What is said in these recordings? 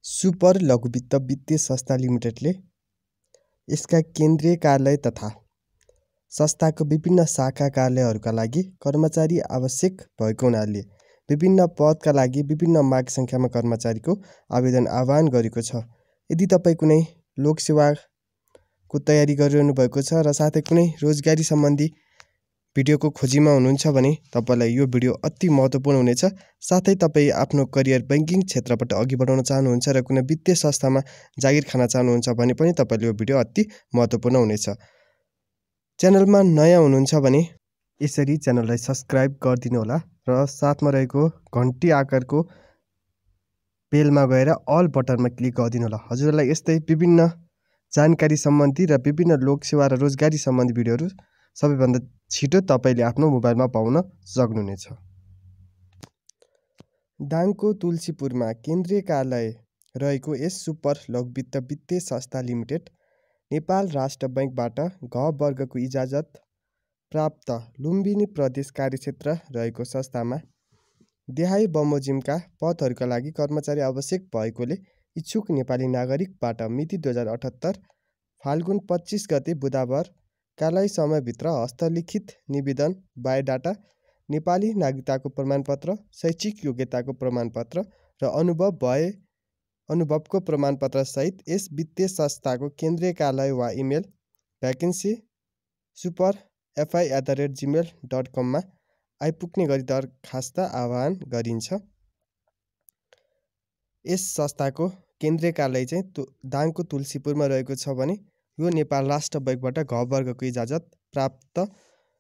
Super लघु वित्त वित्तीय संस्था लिमिटेडले यसका केन्द्रीय कार्यालय तथा संस्थाको विभिन्न शाखा कार्यालयहरूका लागि कर्मचारी आवश्यक भएको हुनाले विभिन्न पदका लागि विभिन्न माग सङ्ख्यामा कर्मचारीको आवेदन आह्वान गरेको छ। यदि तपाईँ कुनै लोकसेवाको तयारी गरिरहनु भएको छ र साथै कुनै रोजगारी सम्बन्धी भिडियोको खोजीमा हुनुहुन्छ भने तपाईँलाई यो भिडियो अति महत्त्वपूर्ण हुनेछ। साथै तपाईँ आफ्नो करियर बैंकिङ क्षेत्रबाट अघि बढाउन चाहनुहुन्छ र कुनै वित्तीय संस्थामा जागिर खान चाहनुहुन्छ भने पनि तपाईँले यो भिडियो अति महत्त्वपूर्ण हुनेछ। च्यानलमा नयाँ हुनुहुन्छ भने यसरी च्यानललाई सब्स्क्राइब गरिदिनु होला र साथमा रहेको घन्टी आकारको बेलमा गएर अल बटनमा क्लिक गरिदिनु होला। हजुरलाई यस्तै विभिन्न जानकारी सम्बन्धी र विभिन्न लोकसेवा र रोजगारी सम्बन्धी भिडियोहरू सबैभन्दा छिटो तपाईँले आफ्नो मोबाइलमा पाउन सक्नुहुनेछ। दाङको तुलसीपुरमा केन्द्रीय कार्यालय रहेको यस सुपर लघु वित्त वित्तीय संस्था लिमिटेड नेपाल राष्ट्र बैंकबाट घ वर्गको इजाजत प्राप्त लुम्बिनी प्रदेश कार्यक्षेत्र रहेको संस्थामा देहाई बमोजिमका पदहरूका लागि कर्मचारी आवश्यक भएकोले इच्छुक नेपाली नागरिकबाट मिति 2078 फाल्गुन 25 गते बुधबार कार्यालय समयभित्र हस्तलिखित निवेदन, बायोडाटा, नेपाली नागरिकताको प्रमाणपत्र, शैक्षिक योग्यताको प्रमाणपत्र र अनुभवको प्रमाणपत्र सहित यस वित्तीय संस्थाको केन्द्रीय कार्यालय वा इमेल भ्याकेन्सी superfi@gmail.com मा आइपुग्ने गरी दरखास्त आह्वान गरिन्छ। यस संस्थाको केन्द्रीय कार्यालय चाहिँ दाङको तुलसीपुरमा रहेको छ भने यो नेपाल राष्ट्र बैंकबाट घ वर्गको इजाजत प्राप्त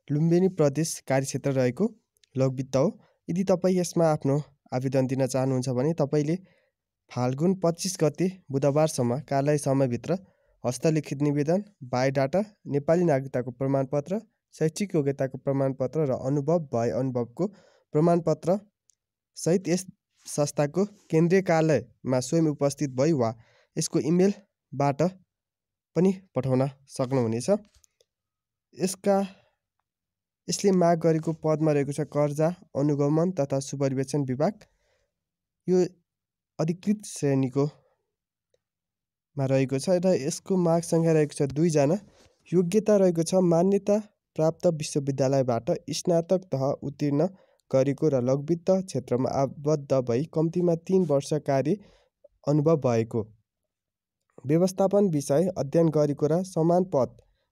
लुम्बिनी प्रदेश कार्यक्षेत्र रहेको लघुवित्त हो। यदि तपाईँ यसमा आफ्नो आवेदन दिन चाहनुहुन्छ भने तपाईँले फाल्गुन 25 गते बुधबारसम्म कार्यालय समयभित्र हस्तलिखित निवेदन, बायोडाटा, नेपाली नागरिकताको प्रमाणपत्र, शैक्षिक योग्यताको प्रमाणपत्र र अनुभवको प्रमाणपत्र सहित यस संस्थाको केन्द्रीय कार्यालयमा स्वयं उपस्थित भई वा यसको इमेलबाट पनि पठाउन सक्नुहुनेछ। यसले माग गरेको पदमा रहेको छ कर्जा अनुगमन तथा सुपरिवेक्षण विभाग। यो अधिकृत श्रेणीको मा रहेको छ र यसको माग सङ्ख्या रहेको छ 2 जना। योग्यता रहेको छ मान्यता प्राप्त विश्वविद्यालयबाट स्नातक तह उत्तीर्ण गरेको र लघुवित्त क्षेत्रमा आबद्ध भई कम्तीमा 3 वर्ष कार्य अनुभव भएको, व्यवस्थापन विषय अध्ययन गरेको र समान पद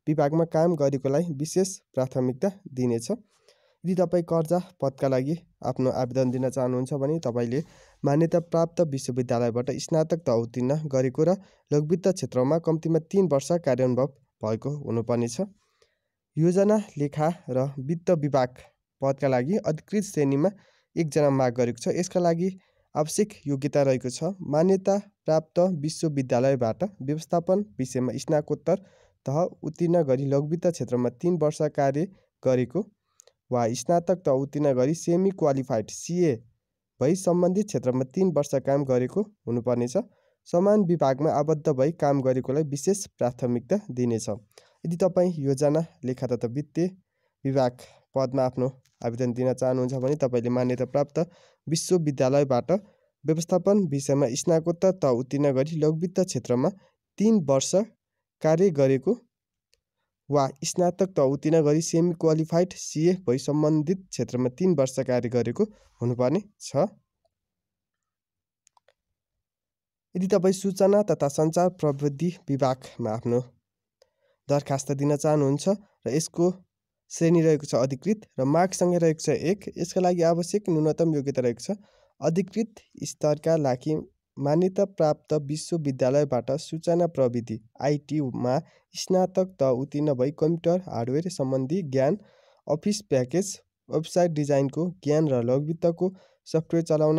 विभागमा काम गरेकोलाई विशेष प्राथमिकता दिनेछ। यदि तपाईँ कर्जा पदका लागि आफ्नो आवेदन दिन चाहनुहुन्छ भने तपाईँले मान्यता प्राप्त विश्वविद्यालयबाट स्नातक तह उत्तीर्ण गरेको र लघुवित्त क्षेत्रमा कम्तीमा 3 वर्ष कार्यानुभव भएको हुनुपर्नेछ। योजना लेखा र वित्त विभाग पदका लागि अधिकृत श्रेणीमा 1 जना माग गरेको छ। यसका लागि आवश्यक योग्यता रहेको छ मान्यता प्राप्त विश्वविद्यालयबाट व्यवस्थापन विषयमा स्नातकोत्तर तह उत्तीर्ण गरी लघुवित्त क्षेत्रमा 3 वर्ष कार्य गरेको वा स्नातक तह उत्तीर्ण गरी सेमी क्वालिफाइड CA भई सम्बन्धित क्षेत्रमा 3 वर्ष काम गरेको हुनुपर्नेछ। समान विभागमा आबद्ध भई काम गरेकोलाई विशेष प्राथमिकता दिनेछ। यदि तपाईँ योजना लेखा तथा वित्तीय विभाग पदमा आफ्नो आवेदन दिन चाहनुहुन्छ भने तपाईँले मान्यता प्राप्त विश्वविद्यालयबाट व्यवस्थापन विषयमा स्नातकोत्तर तह उत्तीर्ण गरी लघुवित्त क्षेत्रमा 3 वर्ष कार्य गरेको वा स्नातक तह उत्तीर्ण गरी सेमी क्वालिफाइड CA भई सम्बन्धित क्षेत्रमा 3 वर्ष कार्य गरेको हुनुपर्ने छ। यदि तपाईँ सूचना तथा सञ्चार प्रविधि विभागमा आफ्नो दरखास्त दिन चाहनुहुन्छ र यसको श्रेणी रहेको छ अधिकृत र माग सङ्ख्या रहेको छ 1, यसका लागि आवश्यक न्यूनतम योग्यता रहेको छ अधिकृत स्तरका लागि मान्यता प्राप्त विश्वविद्यालयबाट सूचना प्रविधि IT मा स्नातक तह उत्तीर्ण भई कम्प्युटर हार्डवेयर सम्बन्धी ज्ञान, अफिस प्याकेज, वेबसाइट डिजाइनको ज्ञान र लघुवित्तको सफ्टवेयर चलाउन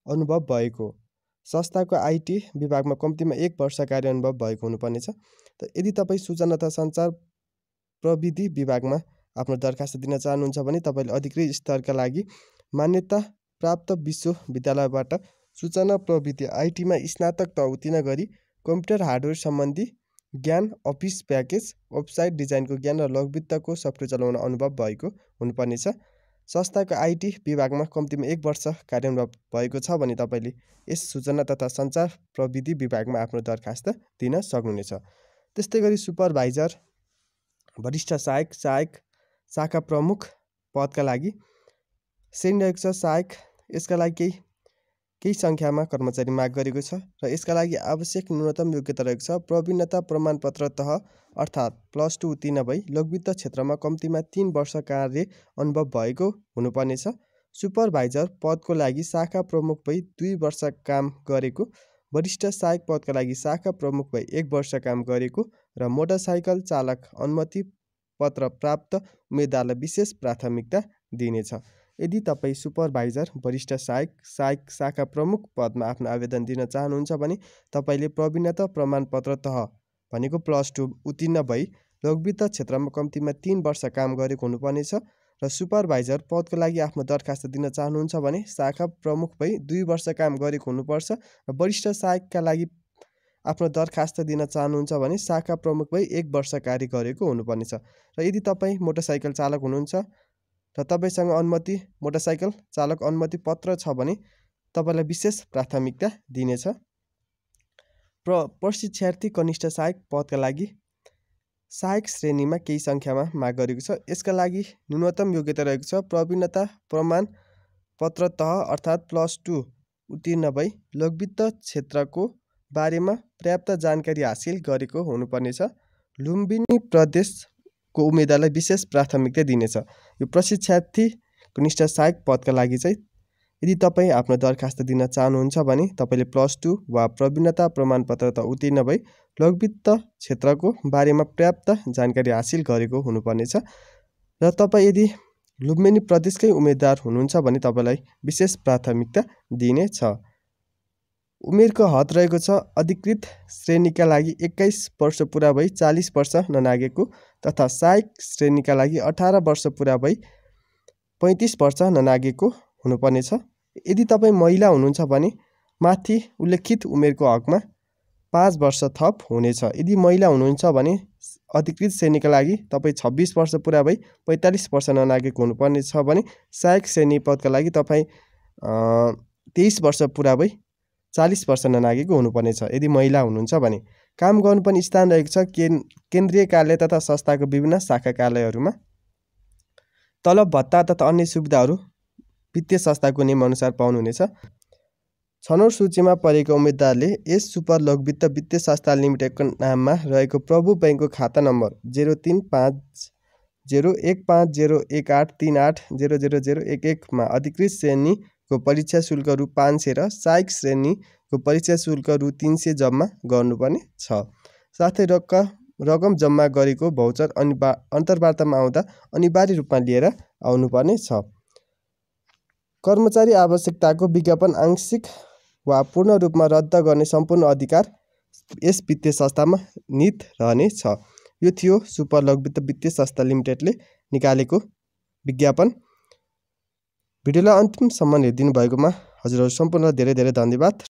अनुभव भएको, संस्थाको IT विभागमा कम्तीमा 1 वर्ष कार्य अनुभव भएको हुनुपर्नेछ। यदि तपाईँ सूचना तथा सञ्चार प्रविधि विभागमा आफ्नो दरखास्त दिन चाहनुहुन्छ भने तपाईँले अधिकृत स्तरका लागि मान्यता प्राप्त विश्वविद्यालयबाट सूचना प्रविधि IT मा स्नातक तह उत्तीर्ण गरी कम्प्युटर हार्डवेयर सम्बन्धी ज्ञान, अफिस प्याकेज, वेबसाइट डिजाइनको ज्ञान र लघुवित्तको सफ्टवेयर चलाउन अनुभव भएको हुनुपर्नेछ। संस्थाको आइटी विभागमा कम्तीमा 1 वर्ष कार्यान्वयन भएको छ भने तपाईँले यस सूचना तथा सञ्चार प्रविधि विभागमा आफ्नो दरखास्त दिन सक्नुहुनेछ। त्यस्तै गरी सुपरभाइजर, वरिष्ठ सहायक, शाखा प्रमुख पदका लागि श्रेणी रहेको छ सहायक। यसका लागि केही सङ्ख्यामा कर्मचारी माग गरेको छ र यसका लागि आवश्यक न्यूनतम योग्यता रहेको छ प्रवीणता प्रमाणपत्र तह अर्थात् +2 उत्तीर्ण भई लोकवित्त क्षेत्रमा कम्तीमा 3 वर्ष कार्य अनुभव भएको हुनुपर्नेछ। सुपरभाइजर पदको लागि शाखा प्रमुख भई 2 वर्ष काम गरेको, वरिष्ठ सहायक पदका लागि शाखा प्रमुख भई 1 वर्ष काम गरेको र मोटरसाइकल चालक अनुमति पत्र प्राप्त उम्मेदवारलाई विशेष प्राथमिकता दिइनेछ। यदि तपाईँ सुपरभाइजर, वरिष्ठ सहायक, शाखा प्रमुख पदमा आफ्नो आवेदन दिन चाहनुहुन्छ भने तपाईँले प्रवीणता प्रमाणपत्र तह भनेको +2 उत्तीर्ण भई लोकवित्त क्षेत्रमा कम्तीमा 3 वर्ष काम गरेको हुनुपर्नेछ र सुपरभाइजर पदको लागि आफ्नो दरखास्त दिन चाहनुहुन्छ भने शाखा प्रमुख भई 2 वर्ष काम गरेको हुनुपर्छ र वरिष्ठ सहायकका लागि आफ्नो दरखास्त दिन चाहनुहुन्छ भने शाखा प्रमुख भई 1 वर्ष कार्य गरेको हुनुपर्नेछ। र यदि तपाईँ मोटरसाइकल चालक हुनुहुन्छ र तपाईँसँग मोटरसाइकल चालक अनुमति पत्र छ भने तपाईँलाई विशेष प्राथमिकता दिनेछ। प्रशिक्षार्थी कनिष्ठ सहायक पदका लागि सहायक श्रेणीमा केही सङ्ख्यामा माग गरेको छ। यसका लागि न्यूनतम योग्यता रहेको छ प्रवीणता प्रमाण पत्र तह अर्थात् +2 उत्तीर्ण भई लोकवित्त क्षेत्रको बारेमा पर्याप्त जानकारी हासिल गरेको हुनुपर्नेछ। लुम्बिनी प्रदेशको उम्मेदवारलाई विशेष प्राथमिकता दिनेछ। यो प्रशिक्षार्थी कनिष्ठ सहायक पदका लागि चाहिँ यदि तपाईँ आफ्नो दरखास्त दिन चाहनुहुन्छ भने तपाईँले +2 वा प्रवीणता प्रमाणपत्र त उत्तीर्ण भई लोकवित्त क्षेत्रको बारेमा पर्याप्त जानकारी हासिल गरेको हुनुपर्नेछ र तपाईँ यदि लुम्बिनी प्रदेशकै उम्मेदवार हुनुहुन्छ भने तपाईँलाई विशेष प्राथमिकता दिइनेछ। उमेरको हद रहेको छ अधिकृत श्रेणीका लागि 21 वर्ष पुरा भई 40 वर्ष ननागेको तथा सहायक श्रेणीका लागि 18 वर्ष पुरा भई 35 वर्ष ननागेको हुनुपर्नेछ। यदि तपाईँ महिला हुनुहुन्छ भने माथि उल्लेखित उमेरको हकमा 5 वर्ष थप हुनेछ। यदि महिला हुनुहुन्छ भने अधिकृत श्रेणीका लागि तपाईँ 26 वर्ष पुरा भई 45 वर्ष ननागेको हुनुपर्नेछ भने सहायक श्रेणी पदका लागि तपाईँ 23 वर्ष पुरा भई 40 वर्ष ननागेको हुनुपर्नेछ। यदि महिला हुनुहुन्छ भने काम गर्नुपर्ने स्थान रहेको छ केन्द्रीय कार्यालय तथा संस्थाको विभिन्न शाखा कार्यालयहरूमा। तलब भत्ता तथा अन्य सुविधाहरू वित्तीय संस्थाको नियमअनुसार पाउनुहुनेछ। छनौट सूचीमा परेको उम्मेदवारले यस सुपर लोकवित्त वित्तीय संस्था लिमिटेडको नाममा रहेको प्रभु बैंकको खाता नम्बर 035015018018000011 मा अधिकृत श्रेणीको परीक्षा शुल्क रु 500 र सहायक श्रेणीको परीक्षा शुल्क रु 300 जम्मा गर्नुपर्ने छ। साथै रकम जम्मा गरेको भौचर अन्तर्वार्तामा आउँदा अनिवार्य रूपमा लिएर आउनुपर्ने छ। कर्मचारी आवश्यकताको विज्ञापन आंशिक वा पूर्ण रूपमा रद्द गर्ने सम्पूर्ण अधिकार यस वित्तीय संस्थामा निहित रहनेछ। यो थियो सुपर लोकवित्त वित्तीय संस्था लिमिटेडले निकालेको विज्ञापन। भिडियोलाई अन्तिमसम्म हेरिदिनु भएकोमा हजुरहरू सम्पूर्णलाई धेरै धेरै धन्यवाद।